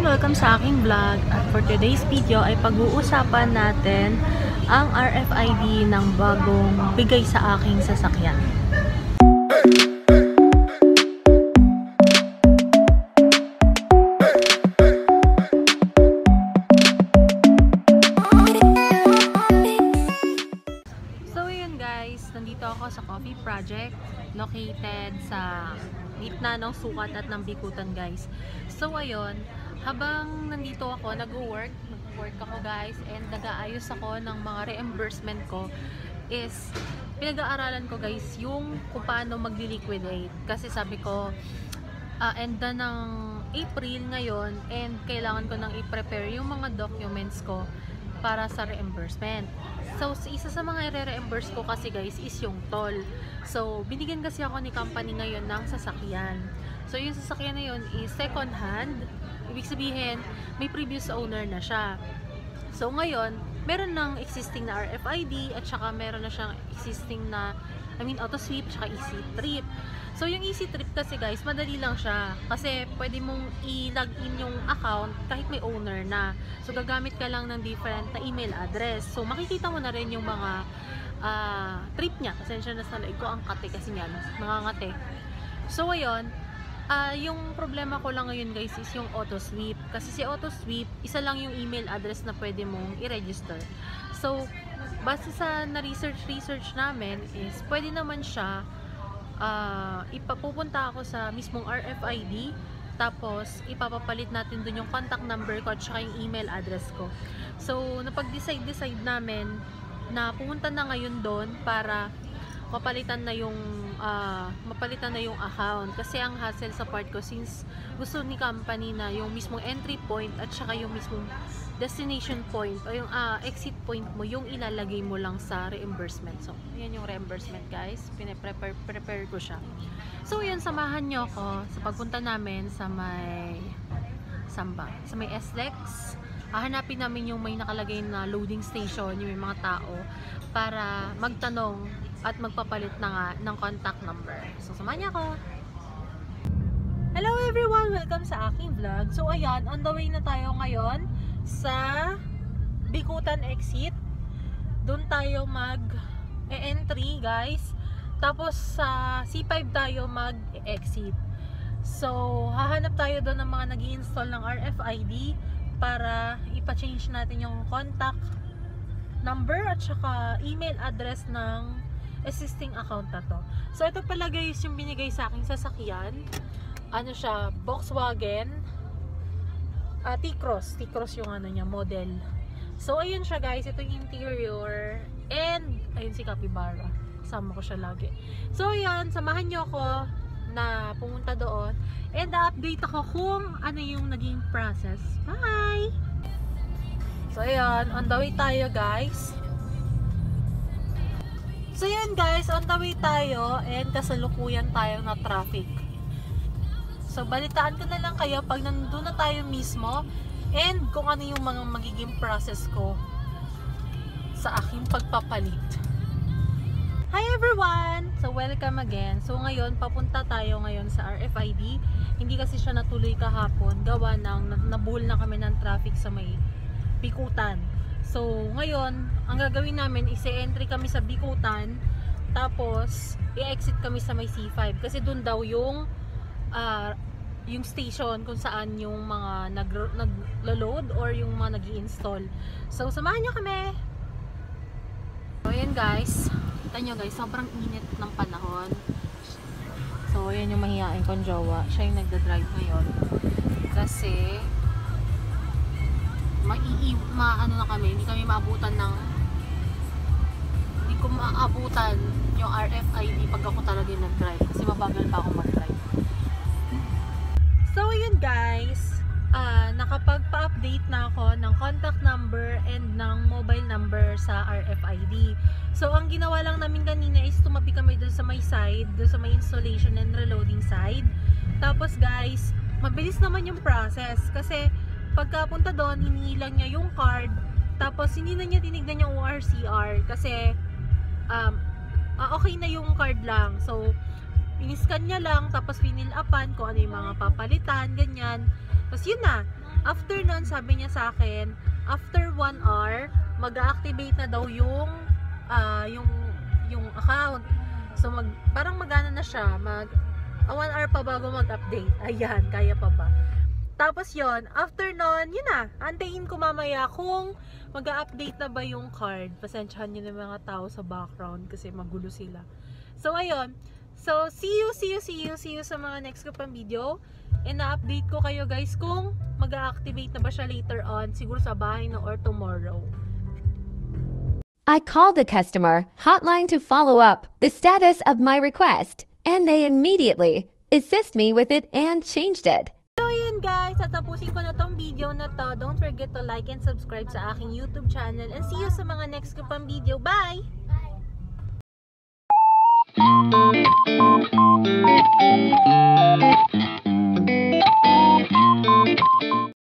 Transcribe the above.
welcome sa aking vlog. At for today's video ay pag-uusapan natin ang RFID ng bagong bigay sa aking sasakyan. So yun guys, nandito ako sa Coffee Project located sa gitna ng sukat at ng bikutan guys. So ayun, habang nandito ako, nag-work ako guys, and nag-aayos ako ng mga reimbursement ko, is pinag-aaralan ko guys yung kung paano mag-liquidate. Kasi sabi ko, end na ng April ngayon, and kailangan ko nang i-prepare yung mga documents ko para sa reimbursement. So, isa sa mga i-reimburse ko kasi guys is yung toll. So, binigyan kasi ako ni company ngayon ng sasakyan. So, yung sasakyan na yun is second hand. Ibig sabihin, may previous owner na siya. So, ngayon, meron ng existing na RFID at saka meron na siyang existing na, auto sweep, saka easy trip. So, yung easy trip kasi guys, madali lang siya. Kasi pwede mong i-log in yung account kahit may owner na. So, gagamit ka lang ng different na email address. So, makikita mo na rin yung mga trip niya. Pasensya na sa laig ko, ang kate kasi niyan. Nangangate. So, ayun. Yung problema ko lang ngayon guys is yung auto sweep. Kasi si auto sweep, isa lang yung email address na pwede mong i-register. So, base sa na-research namin is pwede naman siya ipapupunta ako sa mismong RFID, tapos ipapapalit natin dun yung contact number ko at saka yung email address ko. So napag-decide namin na pumunta na ngayon doon para mapalitan na yung account. Kasi ang hassle sa part ko, since gusto ni company na yung mismong entry point at saka yung mismong destination point o yung exit point mo yung ilalagay mo lang sa reimbursement. So, yan yung reimbursement guys. Prepare ko siya. So, yun, samahan nyo ako sa pagpunta namin sa may SLEX. Hahanapin namin yung may nakalagay na loading station, yung may mga tao, para magtanong at magpapalit na nga ng contact number. So, samahan niyo ako. Hello everyone! Welcome sa aking vlog. So, ayan, on the way na tayo ngayon sa Bikutan exit. Doon tayo mag-entry guys. Tapos sa C5 tayo mag-exit. So, hahanap tayo doon ng mga nag-i-install ng RFID para ipa-change natin yung contact number at saka email address ng existing account na to. So, ito pala guys yung binigay sa aking sasakyan. Ano siya? Volkswagen T-Cross yung ano niya, model. So, ayun siya guys. Ito yung interior. And, ayun si Capybara. Sama ko siya lagi. So, ayun. Samahan nyo ako na pumunta doon. And, update ako kung ano yung naging process. Bye! So, ayun. On the way tayo guys. So, yun guys. On the way tayo. And, kasalukuyan tayo na traffic. So, balitaan ko na lang kayo pag nandun na tayo mismo and kung ano yung mga magiging process ko sa aking pagpapalit. Hi everyone! So, welcome again. So, ngayon, papunta tayo ngayon sa RFID. Hindi kasi siya natuloy kahapon. Gawa ng nabuhol na kami ng traffic sa may Bikutan. So, ngayon, ang gagawin namin is i-entry kami sa Bikutan, tapos i-exit kami sa may C5. Kasi dun daw yung station kung saan yung mga naglo-load or yung mga nag-i-install. So, samahan nyo kami! So, ayan guys. Kita nyo guys, sobrang init ng panahon. So, ayan yung mahihain kong jowa. Siya yung nagda-drive ngayon. Kasi, hindi ko maabutan yung RFID pag ako talaga yung nag-drive. Kasi mabagal pa ako mag-drive. So, yun guys, nakapagpa-update na ako ng contact number and ng mobile number sa RFID. So, ang ginawa lang namin kanina is tumabi kami doon sa may side, doon sa may installation and reloading side. Tapos guys, mabilis naman yung process kasi pagkapunta doon, hiningi lang niya yung card, tapos hindi na niya tinignan yung ORCR kasi okay na yung card lang. So, iniscan niya lang, tapos finil upan kung ano yung mga papalitan, ganyan. Tapos yun na. After nun, sabi niya sa akin, after 1 hour, mag-activate na daw yung account. So, parang magana na siya. 1 hour pa bago mag-update. Ayan, kaya pa ba? Tapos yon, after nun, yun na. Antayin ko mamaya kung mag-update na ba yung card. Pasensyahan nyo ng mga tao sa background kasi magulo sila. So, ayun. So, see you sa mga next ko pang video. And na-update ko kayo guys kung mag-activate na ba siya later on. Siguro sa bahay na or tomorrow. I called the customer hotline to follow up the status of my request, and they immediately assist me with it and changed it. So yun guys, tatapusin ko na tong video na to. Don't forget to like and subscribe sa aking YouTube channel and see you sa mga next ko pang video. Bye!